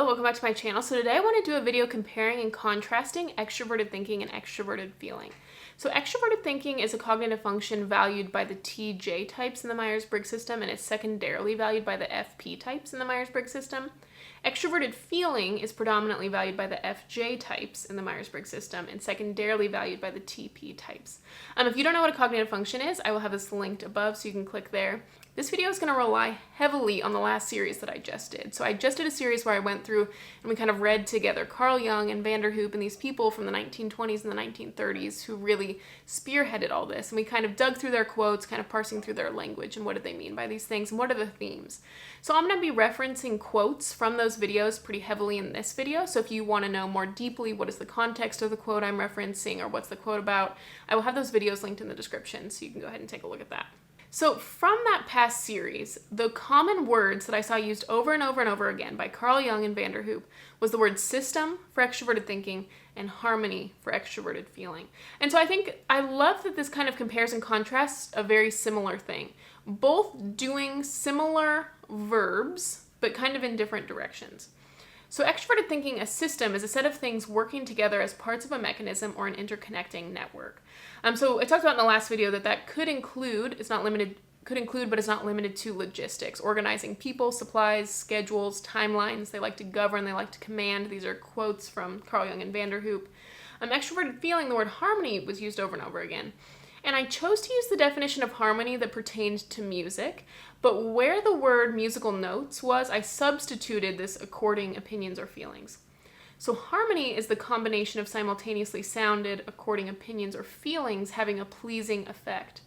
welcome back to my channel. So today I want to do a video comparing and contrasting extroverted thinking and extroverted feeling. So extroverted thinking is a cognitive function valued by the TJ types in the Myers-Briggs system, and it's secondarily valued by the FP types in the Myers-Briggs system. Extroverted feeling is predominantly valued by the FJ types in the Myers-Briggs system and secondarily valued by the TP types. If you don't know what a cognitive function is, I will have this linked above so you can click there. This video is going to rely heavily on the last series that I just did. So I just did a series where I went through and we kind of read together Carl Jung and Vanderhoop and these people from the 1920s and the 1930s who really spearheaded all this. And we kind of dug through their quotes, kind of parsing through their language and what did they mean by these things and what are the themes. So I'm going to be referencing quotes from those videos pretty heavily in this video. So if you want to know more deeply what is the context of the quote I'm referencing or what's the quote about, I will have those videos linked in the description so you can go ahead and take a look at that. So from that past series, the common words that I saw used over and over and over again by Carl Jung and Vanderhoop was the word system for extroverted thinking and harmony for extroverted feeling. And so I love that this kind of compares and contrasts a very similar thing. Both doing similar verbs, but kind of in different directions. So extroverted thinking, a system, is a set of things working together as parts of a mechanism or an interconnecting network. So I talked about in the last video that could include, but it's not limited to logistics, organizing people, supplies, schedules, timelines. They like to govern, they like to command. These are quotes from Carl Jung and Vanderhoop. Extroverted feeling, the word harmony was used over and over again. And I chose to use the definition of harmony that pertained to music, but where the word musical notes was, I substituted this according opinions or feelings. So harmony is the combination of simultaneously sounded according opinions or feelings having a pleasing effect.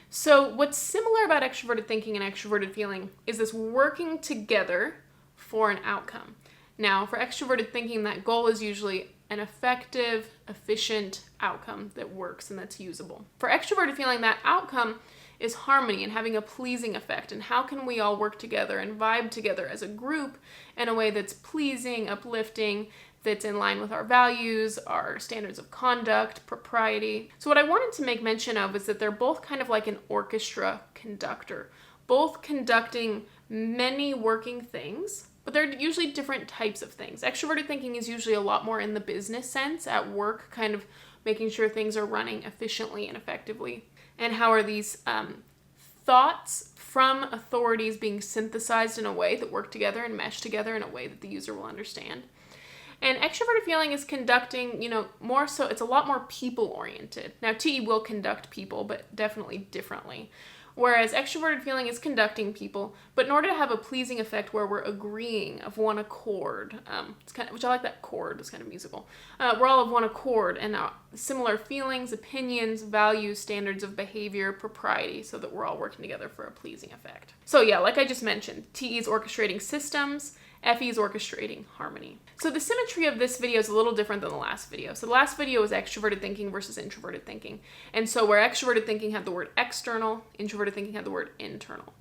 So what's similar about extroverted thinking and extroverted feeling is this working together for an outcome. Now, for extroverted thinking, that goal is usually an effective, efficient outcome that works and that's usable. For extroverted feeling, that outcome is harmony and having a pleasing effect. And how can we all work together and vibe together as a group in a way that's pleasing, uplifting, that's in line with our values, our standards of conduct, propriety. So what I wanted to make mention of is that they're both kind of like an orchestra conductor, both conducting many working things, but they're usually different types of things. Extroverted thinking is usually a lot more in the business sense, at work, kind of making sure things are running efficiently and effectively. And how are these thoughts from authorities being synthesized in a way that work together and mesh together in a way that the user will understand. And extroverted feeling is conducting, more so, it's a lot more people-oriented. Now, TE will conduct people, but definitely differently. Whereas extroverted feeling is conducting people, but in order to have a pleasing effect where we're agreeing of one accord, which I like that chord, it's kind of musical. We're all of one accord and similar feelings, opinions, values, standards of behavior, propriety, so that we're all working together for a pleasing effect. So yeah, like I just mentioned, TE is orchestrating systems, FE is orchestrating harmony. So the symmetry of this video is a little different than the last video. So the last video was extroverted thinking versus introverted thinking. And so where extroverted thinking had the word external, introverted thinking had the word internal.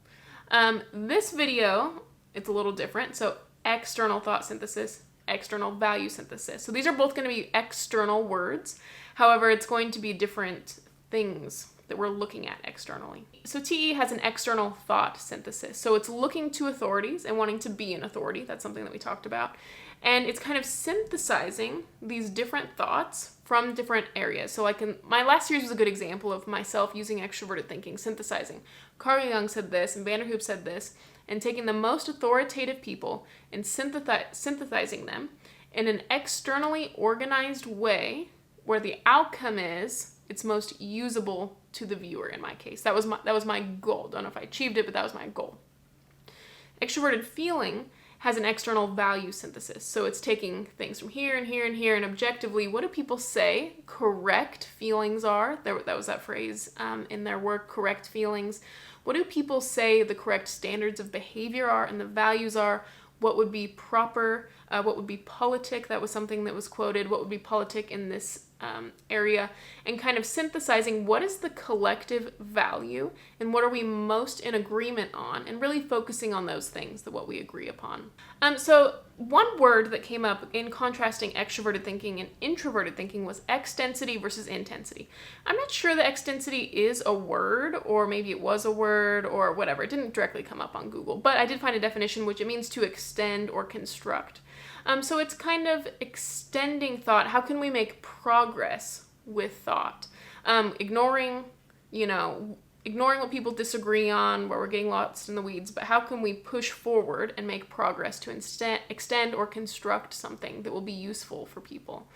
This video, it's a little different. So external thought synthesis, external value synthesis. So these are both going to be external words. However, it's going to be different things that we're looking at externally. So TE has an external thought synthesis. So it's looking to authorities and wanting to be an authority. That's something that we talked about. And it's kind of synthesizing these different thoughts from different areas. So like my last series was a good example of myself using extroverted thinking, synthesizing. Carl Jung said this and Vanderhoop said this, and taking the most authoritative people and synthesizing them in an externally organized way where the outcome is it's most usable to the viewer in my case. That was my goal. Don't know if I achieved it, but that was my goal. Extroverted feeling has an external value synthesis. So it's taking things from here and here and here and objectively, what do people say correct feelings are? That was that phrase in their work, correct feelings. What do people say the correct standards of behavior are and the values are? What would be proper? What would be politic? That was something that was quoted. What would be politic in this area? And kind of synthesizing what is the collective value and what are we most in agreement on, and really focusing on those things, that what we agree upon. So one word that came up in contrasting extroverted thinking and introverted thinking was extensity versus intensity. I'm not sure that extensity is a word, or maybe it was a word or whatever. It didn't directly come up on Google, but I did find a definition, which it means to extend or construct. So it's kind of extending thought. How can we make progress with thought? Ignoring what people disagree on, where we're getting lost in the weeds, but how can we push forward and make progress to extend or construct something that will be useful for people?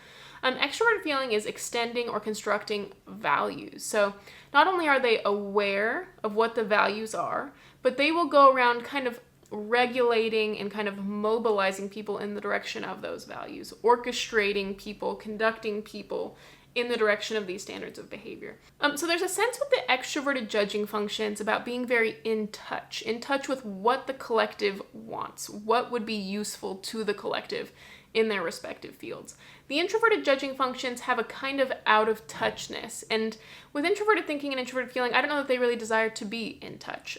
Extroverted feeling is extending or constructing values. So not only are they aware of what the values are, but they will go around kind of regulating and kind of mobilizing people in the direction of those values, orchestrating people, conducting people in the direction of these standards of behavior. So there's a sense with the extroverted judging functions about being very in touch with what the collective wants, what would be useful to the collective in their respective fields. The introverted judging functions have a kind of out of touchness, and with introverted thinking and introverted feeling, I don't know that they really desire to be in touch.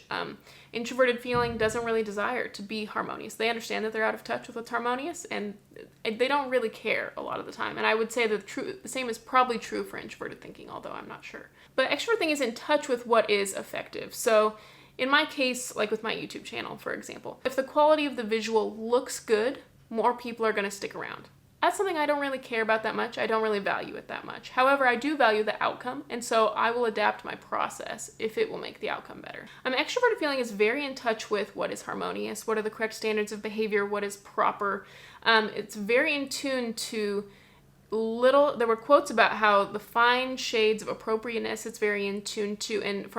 Introverted feeling doesn't really desire to be harmonious. They understand that they're out of touch with what's harmonious, and they don't really care a lot of the time. And I would say that the same is probably true for introverted thinking, although I'm not sure. But extroverted thinking is in touch with what is effective. So in my case, like with my YouTube channel, for example, if the quality of the visual looks good, more people are going to stick around. That's something I don't really care about that much. I don't really value it that much. However, I do value the outcome, and so I will adapt my process if it will make the outcome better. Extroverted feeling is very in touch with what is harmonious, what are the correct standards of behavior, what is proper. It's very in tune to there were quotes about how the fine shades of appropriateness it's very in tune to, and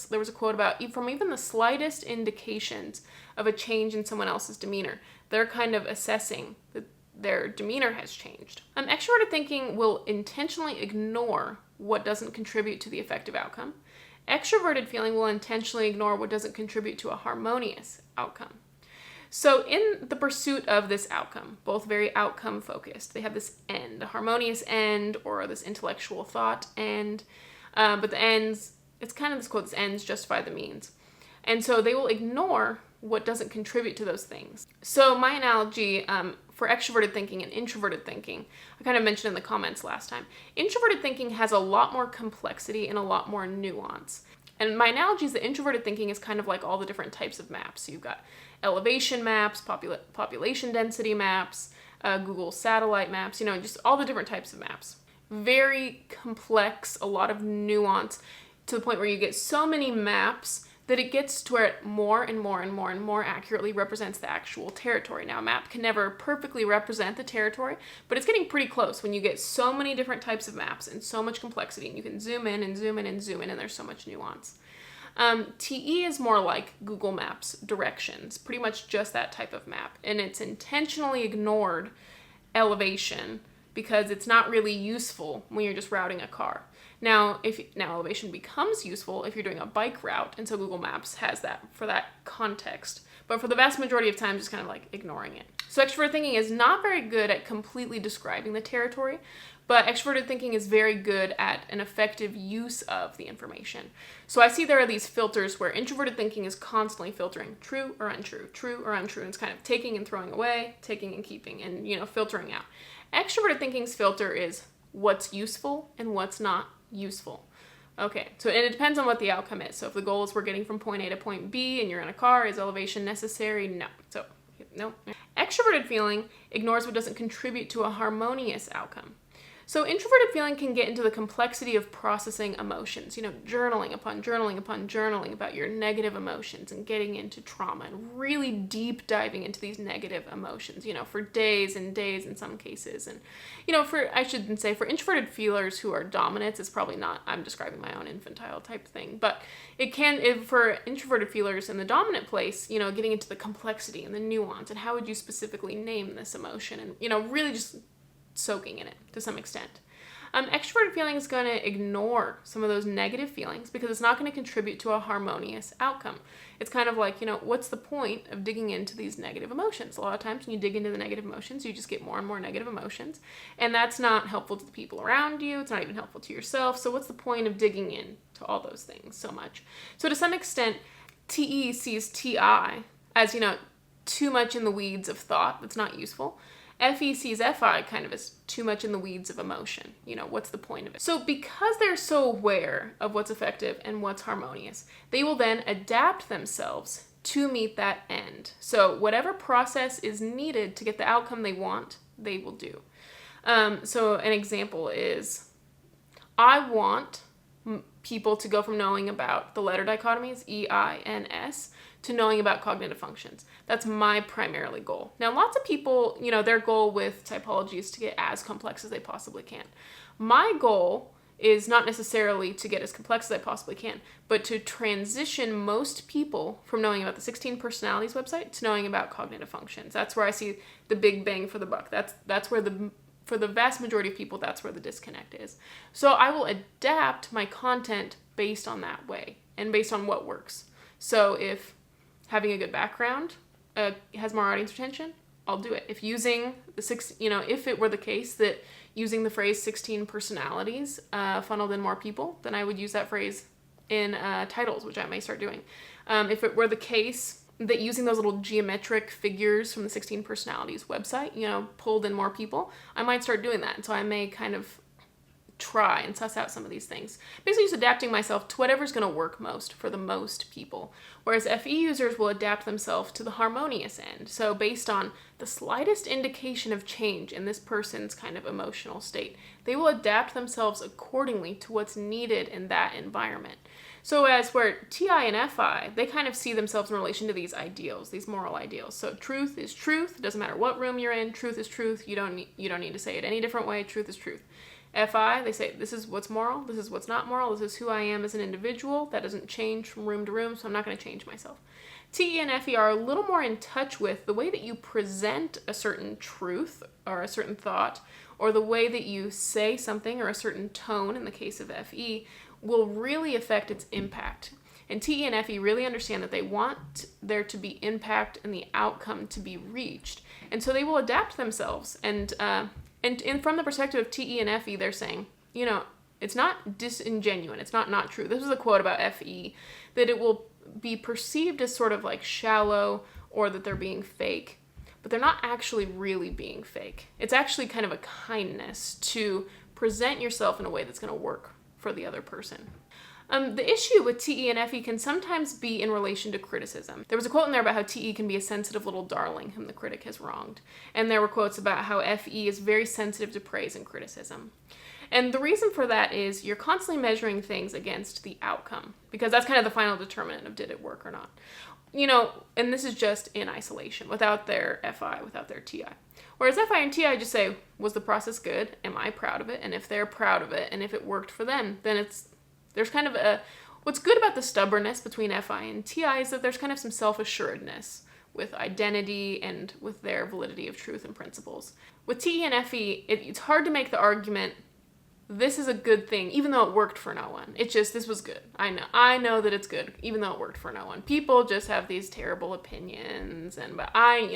there was a quote about from even the slightest indications of a change in someone else's demeanor, they're kind of assessing that their demeanor has changed. Extroverted thinking will intentionally ignore what doesn't contribute to the effective outcome. Extroverted feeling will intentionally ignore what doesn't contribute to a harmonious outcome. So in the pursuit of this outcome, both very outcome focused, they have this end, a harmonious end or this intellectual thought end, but the ends, it's kind of this quote, this ends justify the means. And so they will ignore what doesn't contribute to those things. So my analogy for extroverted thinking and introverted thinking, I kind of mentioned in the comments last time, introverted thinking has a lot more complexity and a lot more nuance. And my analogy is that introverted thinking is kind of like all the different types of maps. So you've got elevation maps, population density maps, Google satellite maps, just all the different types of maps. Very complex, a lot of nuance, to the point where you get so many maps that it gets to where it more and more accurately represents the actual territory. Now, a map can never perfectly represent the territory, but it's getting pretty close when you get so many different types of maps and so much complexity, and you can zoom in and zoom in and zoom in, and there's so much nuance. TE is more like Google Maps directions, pretty much just that type of map, and it's intentionally ignored elevation because it's not really useful when you're just routing a car. Now elevation becomes useful if you're doing a bike route, and so Google Maps has that for that context. But for the vast majority of time, just kind of like ignoring it. So extroverted thinking is not very good at completely describing the territory, but extroverted thinking is very good at an effective use of the information. So I see there are these filters where introverted thinking is constantly filtering true or untrue, and it's kind of taking and throwing away, taking and keeping, and filtering out. Extroverted thinking's filter is what's useful and what's not useful. Okay, so and it depends on what the outcome is. So if the goal is we're getting from point A to point B and you're in a car, is elevation necessary? No. So, no. Extroverted feeling ignores what doesn't contribute to a harmonious outcome. So introverted feeling can get into the complexity of processing emotions, journaling upon journaling about your negative emotions and getting into trauma and really deep diving into these negative emotions, for days and days in some cases. And, for introverted feelers who are dominants, it's probably not, I'm describing my own infantile type thing, but it can, for introverted feelers in the dominant place, getting into the complexity and the nuance and how would you specifically name this emotion and, really just soaking in it to some extent. Extroverted feeling is going to ignore some of those negative feelings because it's not going to contribute to a harmonious outcome. It's kind of like, what's the point of digging into these negative emotions? A lot of times when you dig into the negative emotions, you just get more and more negative emotions, and that's not helpful to the people around you. It's not even helpful to yourself. So what's the point of digging in to all those things so much? So to some extent, TE sees TI as, too much in the weeds of thought that's not useful. FE sees FI kind of as too much in the weeds of emotion. What's the point of it? So because they're so aware of what's effective and what's harmonious, they will then adapt themselves to meet that end. So whatever process is needed to get the outcome they want, they will do. So an example is, I want people to go from knowing about the letter dichotomies, E, I, N, S, to knowing about cognitive functions. That's my primarily goal. Now, lots of people, their goal with typology is to get as complex as they possibly can. My goal is not necessarily to get as complex as I possibly can, but to transition most people from knowing about the 16 personalities website to knowing about cognitive functions. That's where I see the big bang for the buck. That's where for the vast majority of people, that's where the disconnect is. So I will adapt my content based on that way and based on what works. So if having a good background has more audience retention, I'll do it. If using if it were the case that using the phrase 16 personalities funneled in more people, then I would use that phrase in titles, which I may start doing. If it were the case that using those little geometric figures from the 16 personalities website, pulled in more people, I might start doing that. And so I may kind of try and suss out some of these things. Basically just adapting myself to whatever's going to work most for the most people. Whereas FE users will adapt themselves to the harmonious end. So based on the slightest indication of change in this person's kind of emotional state, they will adapt themselves accordingly to what's needed in that environment. So as where TI and FI, they kind of see themselves in relation to these ideals, these moral ideals. So truth is truth. It doesn't matter what room you're in. Truth is truth. You don't need to say it any different way. Truth is truth. FI, they say, this is what's moral, this is what's not moral, this is who I am as an individual. That doesn't change from room to room, so I'm not going to change myself. TE and FE are a little more in touch with the way that you present a certain truth or a certain thought, or the way that you say something or a certain tone, in the case of FE, will really affect its impact. And TE and FE really understand that they want there to be impact and the outcome to be reached. And so they will adapt themselves. And from the perspective of TE and FE, they're saying, it's not disingenuine. It's not true. This was a quote about FE, that it will be perceived as sort of like shallow or that they're being fake, but they're not actually really being fake. It's actually kind of a kindness to present yourself in a way that's going to work for the other person. The issue with TE and FE can sometimes be in relation to criticism. There was a quote in there about how TE can be a sensitive little darling whom the critic has wronged. And there were quotes about how FE is very sensitive to praise and criticism. And the reason for that is you're constantly measuring things against the outcome, because that's kind of the final determinant of did it work or not. And this is just in isolation, without their FI, without their TI. Whereas FI and TI just say, was the process good? Am I proud of it? And if they're proud of it, and if it worked for them, then there's kind of what's good about the stubbornness between FI and TI is that there's kind of some self-assuredness with identity and with their validity of truth and principles. With TE and FE, it's hard to make the argument, this is a good thing, even though it worked for no one. It's just, this was good. I know that it's good, even though it worked for no one. People just have these terrible opinions, but I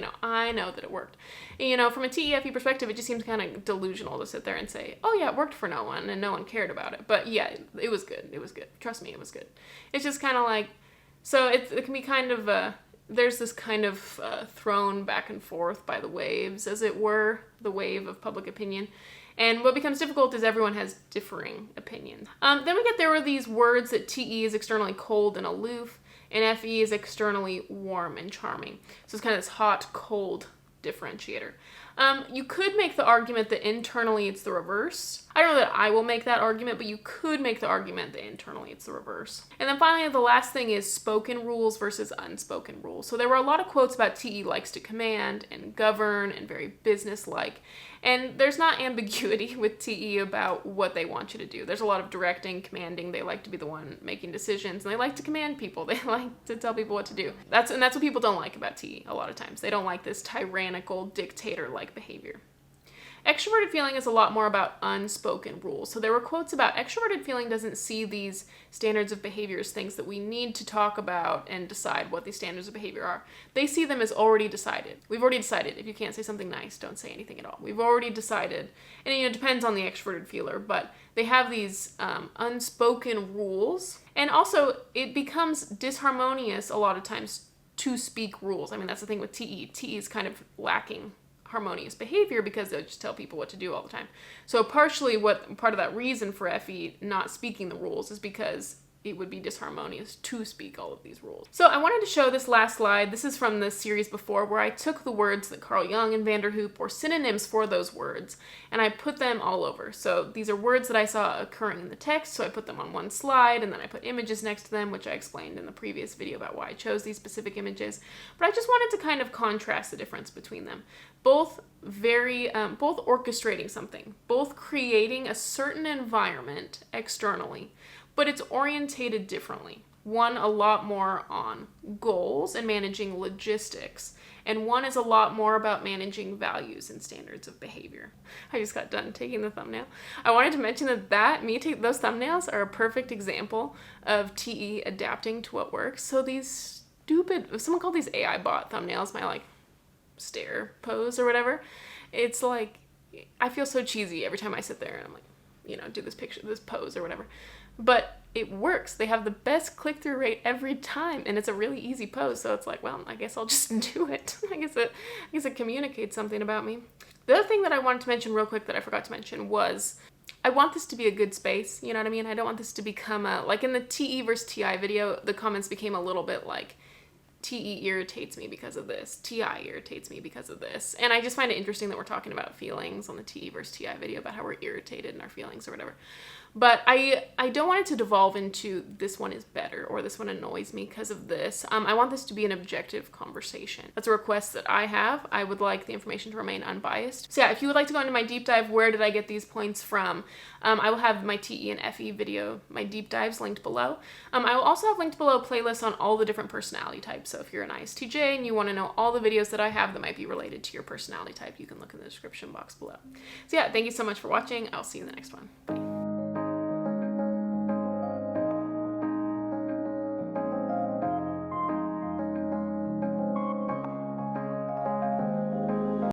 know that it worked. From a TE-FE perspective, it just seems kind of delusional to sit there and say, oh yeah, it worked for no one, and no one cared about it. But yeah, it was good. It was good. Trust me, it was good. It's just kind of like, so it can be kind of there's this kind of thrown back and forth by the waves, as it were, the wave of public opinion. And what becomes difficult is everyone has differing opinions. Then there were these words that TE is externally cold and aloof, and FE is externally warm and charming. So it's kind of this hot-cold differentiator. You could make the argument that internally it's the reverse. I don't know that I will make that argument, but you could make the argument that internally it's the reverse. And then finally, the last thing is spoken rules versus unspoken rules. So there were a lot of quotes about TE likes to command and govern and very business-like. And there's not ambiguity with TE about what they want you to do. There's a lot of directing, commanding. They like to be the one making decisions, and they like to command people. They like to tell people what to do. That's what people don't like about TE a lot of times. They don't like this tyrannical, dictator-like behavior. Extroverted feeling is a lot more about unspoken rules. So there were quotes about extroverted feeling doesn't see these standards of behavior as things that we need to talk about and decide what these standards of behavior are. They see them as already decided. We've already decided if you can't say something nice, don't say anything at all. We've already decided. And it depends on the extroverted feeler, but they have these unspoken rules. And also it becomes disharmonious a lot of times to speak rules. I mean, that's the thing with TE. TE is kind of lacking harmonious behavior because they'll just tell people what to do all the time. So partially part of that reason for FE not speaking the rules is because it would be disharmonious to speak all of these rules. So I wanted to show this last slide. This is from the series before, where I took the words that Carl Jung and Vanderhoop, or synonyms for those words, and I put them all over. So these are words that I saw occurring in the text, so I put them on one slide, and then I put images next to them, which I explained in the previous video about why I chose these specific images. But I just wanted to kind of contrast the difference between them. Both both orchestrating something, both creating a certain environment externally, but it's orientated differently. One a lot more on goals and managing logistics, and one is a lot more about managing values and standards of behavior. I just got done taking the thumbnail. I wanted to mention those thumbnails are a perfect example of TE adapting to what works. So these someone called these AI bot thumbnails, my like stare pose or whatever. It's like, I feel so cheesy every time I sit there and I'm like, do this pose or whatever. But it works. They have the best click-through rate every time, and it's a really easy pose. So it's like, well, I guess I'll just do it. I guess it communicates something about me. The other thing that I wanted to mention real quick that I forgot to mention was, I want this to be a good space. You know what I mean? I don't want this to become like in the TE versus TI video, the comments became a little bit like, TE irritates me because of this, TI irritates me because of this. And I just find it interesting that we're talking about feelings on the TE versus TI video, about how we're irritated in our feelings or whatever. But I don't want it to devolve into this one is better or this one annoys me because of this. I want this to be an objective conversation. That's a request that I have. I would like the information to remain unbiased. So yeah, if you would like to go into my deep dive, where did I get these points from? I will have my TE and FE video, my deep dives, linked below. I will also have linked below playlists on all the different personality types. So if you're an ISTJ and you want to know all the videos that I have that might be related to your personality type, you can look in the description box below. So yeah, thank you so much for watching. I'll see you in the next one. Bye.